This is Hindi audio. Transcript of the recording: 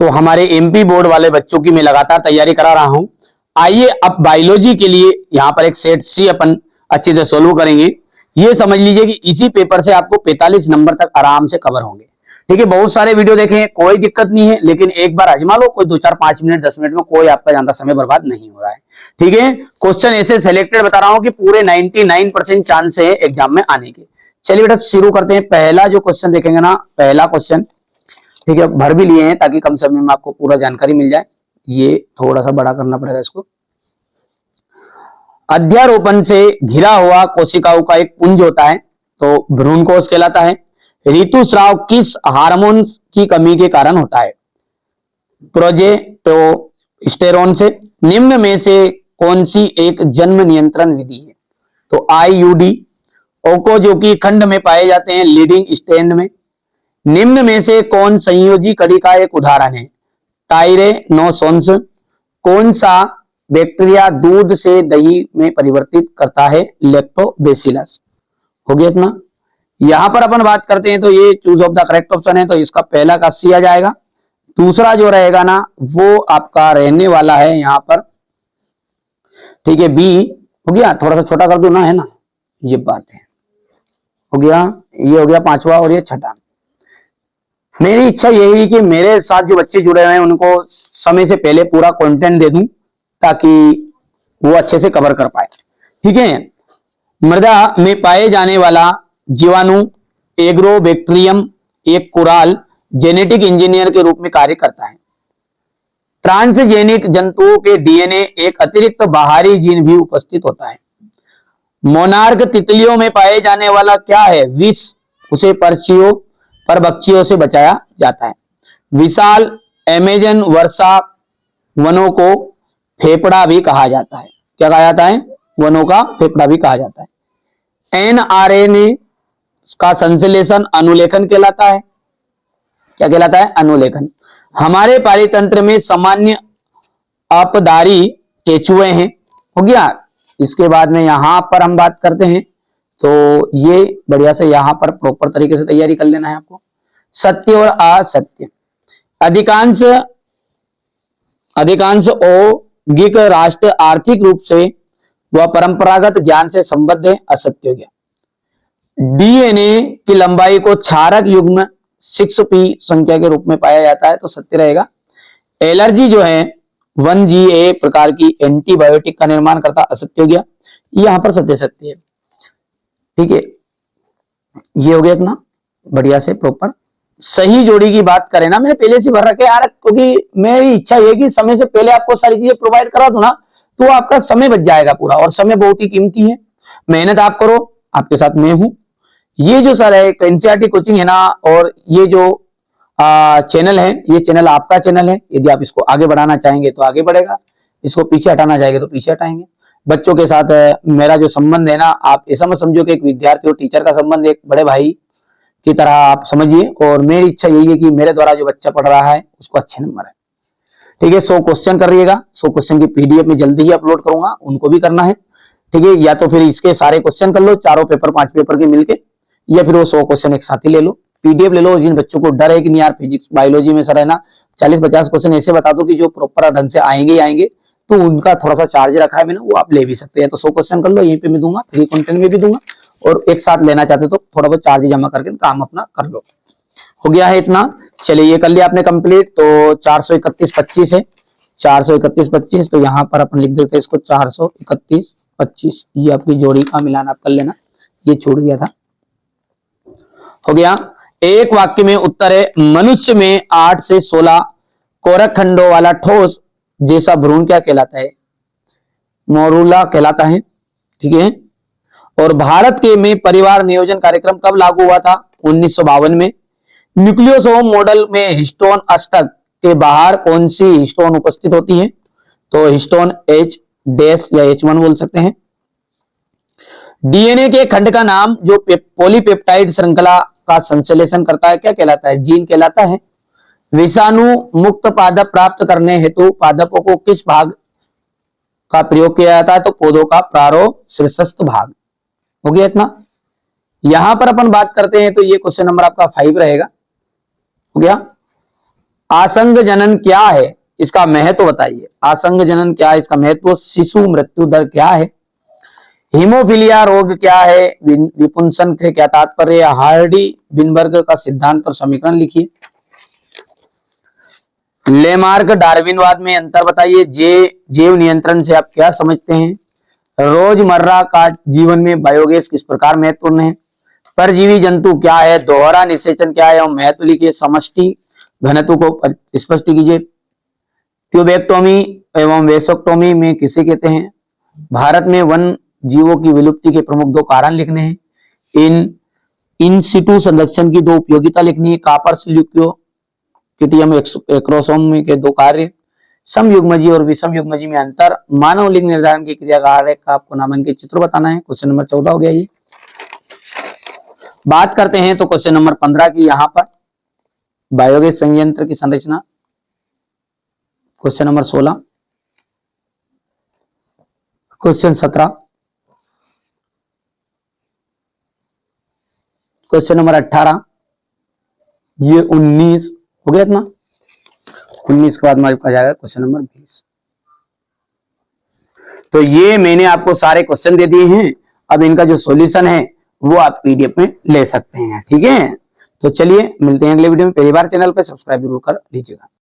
तो हमारे एमपी बोर्ड वाले बच्चों की मैं लगातार तैयारी करा रहा हूं। आइए अब बायोलॉजी के लिए यहाँ पर एक सेट सी अपन अच्छे से सोल्व करेंगे। ये समझ लीजिए कि इसी पेपर से आपको 45 नंबर तक आराम से कवर होंगे। ठीक है, बहुत सारे वीडियो देखे, कोई दिक्कत नहीं है, लेकिन एक बार आजमा लो, कोई 2-4-5 मिनट 10 मिनट में कोई आपका ज्यादा समय बर्बाद नहीं हो रहा है। ठीक है, क्वेश्चन ऐसे सिलेक्टेड बता रहा हूं कि पूरे 99% चांस है एग्जाम में आने के। चलिए बेटा शुरू करते हैं। पहला जो क्वेश्चन देखेंगे ना, पहला क्वेश्चन, ठीक है, भर भी लिए हैं ताकि कम समय में आपको पूरा जानकारी मिल जाए। ये थोड़ा सा बड़ा करना पड़ेगा इसको। अध्यारोपण से घिरा हुआ कोशिकाओं का एक पुंज होता है तो भ्रूण कोश कहलाता है। ऋतुस्राव किस हार्मोन की कमी के कारण होता है? प्रोजेस्टेरोन से। निम्न में से कौन सी एक जन्म नियंत्रण विधि है? तो आईयूडी। ओको जो कि खंड में पाए जाते हैं लीडिंग स्टैंड में। निम्न में से कौन संयोजी कड़ी का एक उदाहरण है? टायरेनोसोन्स। कौन सा बैक्टीरिया दूध से दही में परिवर्तित करता है? लैक्टोबैसिलस। हो गया इतना। यहां पर अपन बात करते हैं तो ये choose of the correct option है, तो इसका पहला का सी आ जाएगा। दूसरा जो रहेगा ना वो आपका रहने वाला है यहां पर, ठीक है, बी। हो गया, थोड़ा सा छोटा कर दो ना, है ना, ये बात है। हो गया, ये हो गया पांचवा और ये छठा। मेरी इच्छा यही है कि मेरे साथ जो बच्चे जुड़े हुए हैं उनको समय से पहले पूरा कंटेंट दे दूं ताकि वो अच्छे से कवर कर पाए। ठीक है, मृदा में पाए जाने वाला जीवाणु एग्रोबैक्टीरियम एक कुराल जेनेटिक इंजीनियर के रूप में कार्य करता है। ट्रांसजेनिक जंतुओं के डीएनए एक अतिरिक्त बाहरी जीन भी उपस्थित होता है। मोनार्क तितलियों में पाए जाने वाला क्या है? विष। उसे परभक्षियों से बचाया जाता है। विशाल अमेजन वर्षा वनों को फेफड़ा भी कहा जाता है। क्या कहा जाता है? वनों का फेफड़ा भी कहा जाता है। एनआरएनए का संश्लेषण अनुलेखन कहलाता है। क्या कहलाता है? अनुलेखन। हमारे पारितंत्र में सामान्य अपदारी केचुए हैं। हो गया। इसके बाद में यहां पर हम बात करते हैं तो ये बढ़िया से यहां पर प्रॉपर तरीके से तैयारी कर लेना है आपको। सत्य और असत्य। अधिकांश औद्योगिक राष्ट्र आर्थिक रूप से व परंपरागत ज्ञान से संबद्ध है। असत्य हो गया। डीएनए की लंबाई को क्षारक युग्म 6p संख्या के रूप में पाया जाता है, तो सत्य रहेगा। एलर्जी जो है 1GA प्रकार की एंटीबायोटिक का निर्माण करता, असत्य हो गया। यहां पर सत्य सत्य है। ठीक है, ये हो गया इतना बढ़िया से प्रॉपर। सही जोड़ी की बात करें ना, मैंने पहले से भर रखे यार, क्योंकि मेरी इच्छा ये कि समय से पहले आपको सारी चीजें प्रोवाइड करा दूं ना तो आपका समय बच जाएगा पूरा, और समय बहुत ही कीमती है। मेहनत आप करो, आपके साथ मैं हूं। ये जो सर है एनसीईआरटी कोचिंग है ना, और ये जो चैनल है, ये चैनल आपका चैनल है। यदि आप इसको आगे बढ़ाना चाहेंगे तो आगे बढ़ेगा, इसको पीछे हटाना चाहेंगे तो पीछे हटाएंगे। बच्चों के साथ मेरा जो संबंध है ना, आप ऐसा मत समझो कि एक विद्यार्थी और टीचर का संबंध, एक बड़े भाई की तरह आप समझिए। और मेरी इच्छा यही है कि मेरे द्वारा जो बच्चा पढ़ रहा है उसको अच्छे नंबर है। ठीक है, 100 क्वेश्चन करिएगा। 100 क्वेश्चन की पीडीएफ में जल्दी ही अपलोड करूंगा, उनको भी करना है। ठीक है, या तो फिर इसके सारे क्वेश्चन कर लो, चारों पेपर 5 पेपर के मिलके, या फिर वो 100 क्वेश्चन एक साथ ही ले लो, पीडीएफ ले लो। जिन बच्चों को डर है कि नहीं यार फिजिक्स बायोलॉजी में सर है ना 40-50 क्वेश्चन ऐसे बता दो कि जो प्रॉपर ढंग से आएंगे ही आएंगे, तो उनका थोड़ा सा चार्ज रखा है मैंने, वो आप ले भी सकते हैं। तो 100 क्वेश्चन कर लो, यहीं पे मैं दूंगा, फ्री कंटेंट में भी दूंगा, और एक साथ लेना चाहते तो थोड़ा बहुत चार्ज जमा करके काम अपना कर लो। हो गया है इतना। चलिए ये कर लिया आपने कंप्लीट। तो 431-25 है, 431-25, तो यहाँ पर अपन लिख देते हैं इसको 431-25। ये आपकी जोड़ी का मिलान आप कर लेना, ये छूट गया था। हो गया। एक वाक्य में उत्तर है, मनुष्य में 8 से 16 कोरक खंडों वाला ठोस जैसा भ्रूण क्या कहलाता है? मोरूला कहलाता है। ठीक है, और भारत के में परिवार नियोजन कार्यक्रम कब लागू हुआ था? 1952 में। न्यूक्लियोसोम मॉडल में हिस्टोन अष्टक के बाहर कौन सी हिस्टोन उपस्थित होती है? तो हिस्टोन H- या H1 बोल सकते हैं। डीएनए के खंड का नाम जो पॉलीपेप्टाइड श्रृंखला का संश्लेषण करता है क्या कहलाता है? जीन कहलाता है। विषाणु मुक्त पादप प्राप्त करने हेतु पादपों को किस भाग का प्रयोग किया जाता है? तो पौधों का प्रारोशीर्षस्थ भाग। हो गया इतना। यहां पर अपन बात करते हैं तो ये क्वेश्चन नंबर आपका 5 रहेगा। हो गया। आसंग जनन क्या है, इसका महत्व बताइए। आसंग जनन क्या है, इसका महत्व। शिशु मृत्यु दर क्या है। हीमोफीलिया रोग क्या है, विपुंसन से क्या तात्पर्य। हार्डी बिनबर्ग का सिद्धांत और समीकरण लिखिए। लेमार्क डार्विनवाद में अंतर बताइए। जैव नियंत्रण से आप क्या समझते हैं। रोजमर्रा का जीवन में बायोगैस किस प्रकार महत्वपूर्ण है। परजीवी जंतु क्या है, दोहरा निषेचन क्या है और महत्व लिखिए। समष्टि घनत्व को स्पष्ट कीजिए। ट्यूबेक्टोमी एवं वेसोक्टोमी में किसे कहते हैं। भारत में वन जीवों की विलुप्ति के प्रमुख 2 कारण लिखने हैं। इन सिटू संरक्षण की 2 उपयोगिता लिखनी है। कापर्स ल्यूकोकिटियम एक्रोसोम के 2 कार्य। समयुग्मजी और विषमयुग्मजी में अंतर। मानव लिंग निर्धारण की क्रिया कार्य का आपको नामांकित चित्र बताना है। क्वेश्चन नंबर 14 हो गया ये। बात करते हैं तो क्वेश्चन नंबर 15 की, यहां पर बायोगैस संयंत्र की संरचना। Question number 16, question 17, question number 18, ये 19 हो गया इतना। 19 के बाद में आपका जाएगा क्वेश्चन नंबर 20। तो ये मैंने आपको सारे क्वेश्चन दे दिए हैं। अब इनका जो सॉल्यूशन है वो आप पीडीएफ में ले सकते हैं। ठीक है, तो चलिए मिलते हैं अगले वीडियो में। पहली बार चैनल पर सब्सक्राइब जरूर कर लीजिएगा।